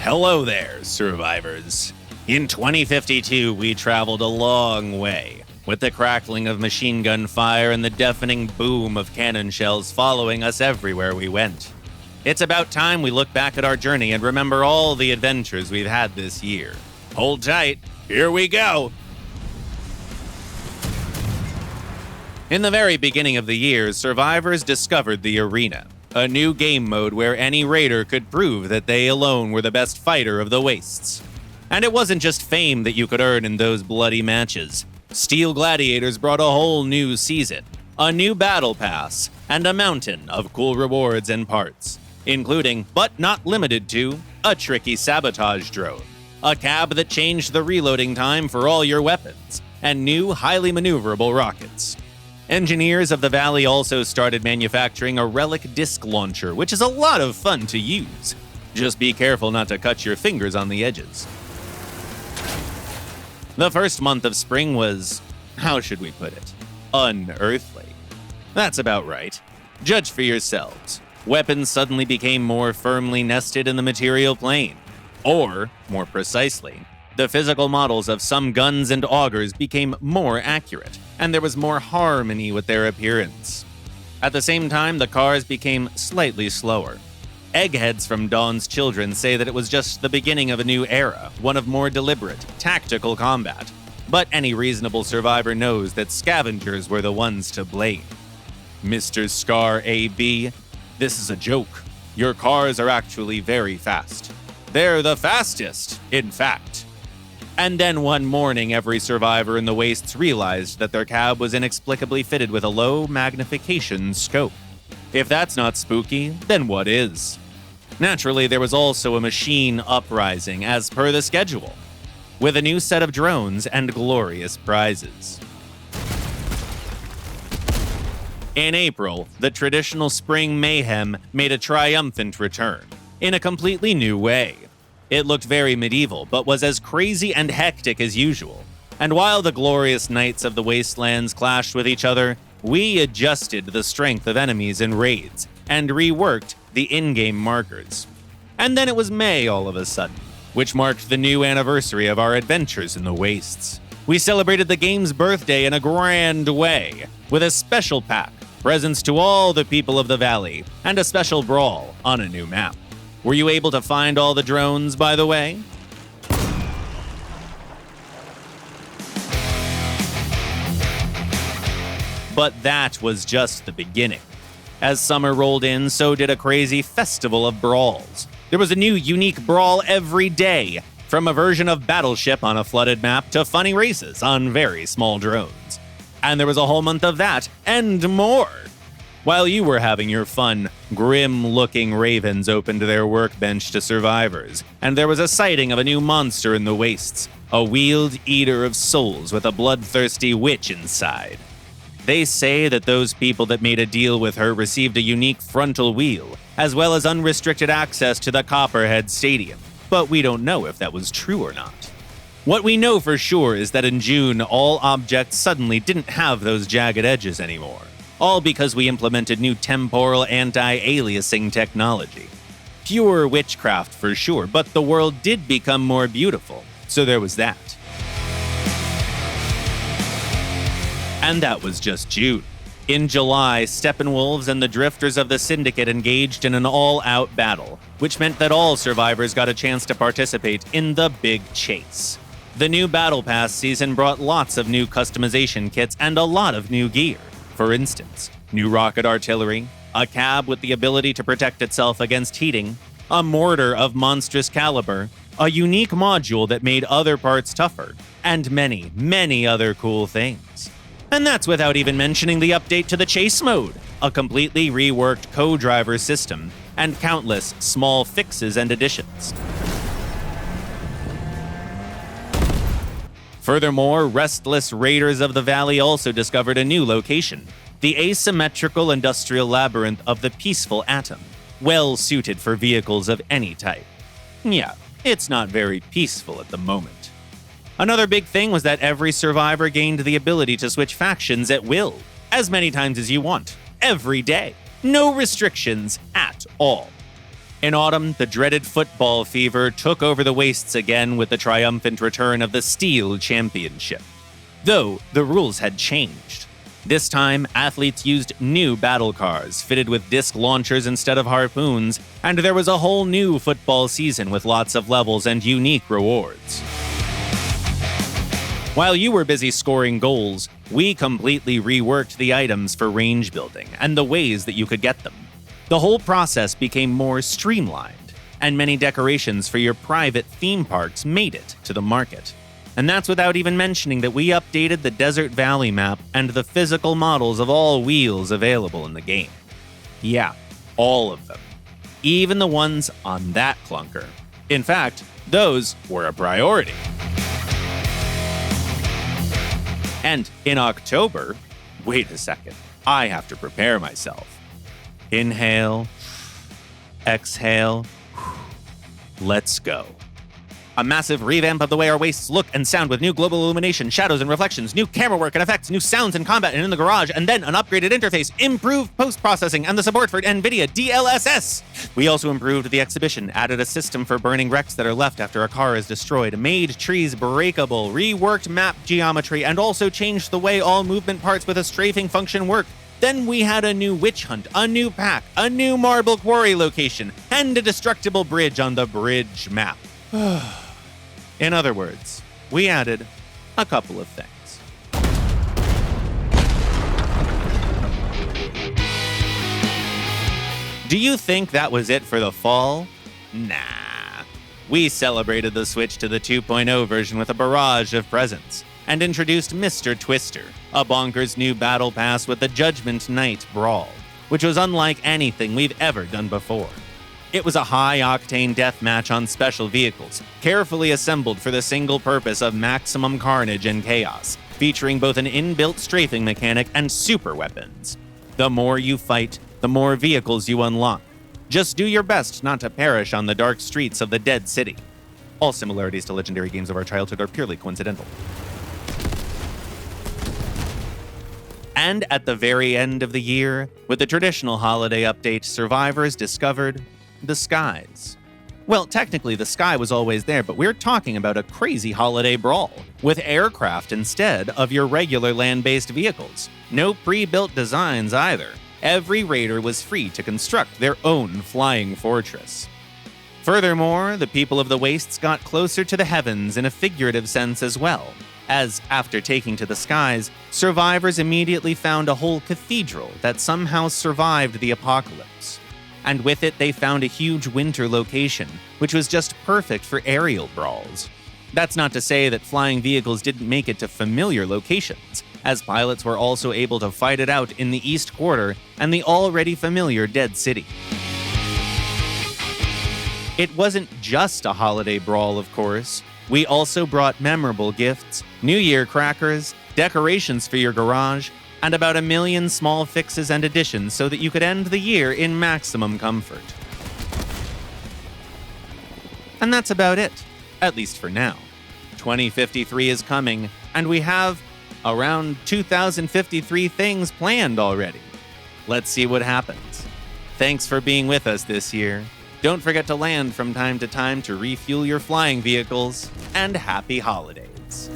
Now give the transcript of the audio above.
Hello there, survivors. In 2052, we traveled a long way, with the crackling of machine gun fire and the deafening boom of cannon shells following us everywhere we went. It's about time we look back at our journey and remember all the adventures we've had this year. Hold tight, here we go! In the very beginning of the year, survivors discovered the Arena, a new game mode where any raider could prove that they alone were the best fighter of the wastes. And it wasn't just fame that you could earn in those bloody matches. Steel Gladiators brought a whole new season, a new battle pass, and a mountain of cool rewards and parts, including, but not limited to, a tricky sabotage drone, a cab that changed the reloading time for all your weapons, and new highly maneuverable rockets. Engineers of the Valley also started manufacturing a relic disc launcher, which is a lot of fun to use. Just be careful not to cut your fingers on the edges. The first month of spring was, how should we put it, unearthly. That's about right. Judge for yourselves. Weapons suddenly became more firmly nested in the material plane. Or, more precisely, the physical models of some guns and augers became more accurate, and there was more harmony with their appearance. At the same time, the cars became slightly slower. Eggheads from Dawn's Children say that it was just the beginning of a new era, one of more deliberate, tactical combat. But any reasonable survivor knows that scavengers were the ones to blame. Mr. Scar AB, this is a joke. Your cars are actually very fast. They're the fastest, in fact. And then one morning, every survivor in the wastes realized that their cab was inexplicably fitted with a low magnification scope. If that's not spooky, then what is? Naturally, there was also a machine uprising as per the schedule, with a new set of drones and glorious prizes. In April, the traditional spring Mayhem made a triumphant return, in a completely new way. It looked very medieval, but was as crazy and hectic as usual. And while the glorious knights of the wastelands clashed with each other, we adjusted the strength of enemies in raids, and reworked the in-game markers. And then it was May all of a sudden, which marked the new anniversary of our adventures in the wastes. We celebrated the game's birthday in a grand way, with a special pack, presents to all the people of the valley, and a special brawl on a new map. Were you able to find all the drones, by the way? But that was just the beginning. As summer rolled in, so did a crazy festival of brawls. There was a new, unique brawl every day, from a version of Battleship on a flooded map to funny races on very small drones. And there was a whole month of that, and more. While you were having your fun, grim-looking ravens opened their workbench to survivors, and there was a sighting of a new monster in the wastes, a wheeled eater of souls with a bloodthirsty witch inside. They say that those people that made a deal with her received a unique frontal wheel, as well as unrestricted access to the Copperhead Stadium, but we don't know if that was true or not. What we know for sure is that in June, all objects suddenly didn't have those jagged edges anymore. All because we implemented new temporal anti-aliasing technology. Pure witchcraft for sure, but the world did become more beautiful, so there was that. And that was just June. In July, Steppenwolves and the Drifters of the Syndicate engaged in an all-out battle, which meant that all survivors got a chance to participate in the big chase. The new Battle Pass season brought lots of new customization kits and a lot of new gear. For instance, new rocket artillery, a cab with the ability to protect itself against heating, a mortar of monstrous caliber, a unique module that made other parts tougher, and many, many other cool things. And that's without even mentioning the update to the chase mode, a completely reworked co-driver system, and countless small fixes and additions. Furthermore, restless raiders of the valley also discovered a new location, the asymmetrical industrial labyrinth of the peaceful atom, well suited for vehicles of any type. Yeah, it's not very peaceful at the moment. Another big thing was that every survivor gained the ability to switch factions at will, as many times as you want, every day. No restrictions at all. In autumn, the dreaded football fever took over the wastes again with the triumphant return of the Steel Championship. Though the rules had changed. This time, athletes used new battle cars fitted with disc launchers instead of harpoons, and there was a whole new football season with lots of levels and unique rewards. While you were busy scoring goals, we completely reworked the items for range building and the ways that you could get them. The whole process became more streamlined, and many decorations for your private theme parks made it to the market. And that's without even mentioning that we updated the Desert Valley map and the physical models of all wheels available in the game. Yeah, all of them. Even the ones on that clunker. In fact, those were a priority. And in October, wait a second, I have to prepare myself. Inhale, exhale, let's go. A massive revamp of the way our wastes look and sound with new global illumination, shadows and reflections, new camera work and effects, new sounds in combat and in the garage, and then an upgraded interface, improved post-processing, and the support for NVIDIA DLSS. We also improved the exhibition, added a system for burning wrecks that are left after a car is destroyed, made trees breakable, reworked map geometry, and also changed the way all movement parts with a strafing function work. Then we had a new witch hunt, a new pack, a new marble quarry location, and a destructible bridge on the bridge map. In other words, we added a couple of things. Do you think that was it for the fall? Nah. We celebrated the switch to the 2.0 version with a barrage of presents, and introduced Mr. Twister, a bonkers new battle pass with the Judgment Night Brawl, which was unlike anything we've ever done before. It was a high-octane deathmatch on special vehicles, carefully assembled for the single purpose of maximum carnage and chaos, featuring both an inbuilt strafing mechanic and super weapons. The more you fight, the more vehicles you unlock. Just do your best not to perish on the dark streets of the Dead City. All similarities to legendary games of our childhood are purely coincidental. And at the very end of the year, with the traditional holiday update, survivors discovered the skies. Well, technically the sky was always there, but we're talking about a crazy holiday brawl, with aircraft instead of your regular land-based vehicles. No pre-built designs either. Every raider was free to construct their own flying fortress. Furthermore, the people of the Wastes got closer to the heavens in a figurative sense as well, as, after taking to the skies, survivors immediately found a whole cathedral that somehow survived the apocalypse. And with it, they found a huge winter location, which was just perfect for aerial brawls. That's not to say that flying vehicles didn't make it to familiar locations, as pilots were also able to fight it out in the East Quarter and the already familiar Dead City. It wasn't just a holiday brawl, of course. We also brought memorable gifts, New Year crackers, decorations for your garage, and about 1 million small fixes and additions so that you could end the year in maximum comfort. And that's about it, at least for now. 2053 is coming, and we have around 2053 things planned already. Let's see what happens. Thanks for being with us this year. Don't forget to land from time to time to refuel your flying vehicles, and happy holidays.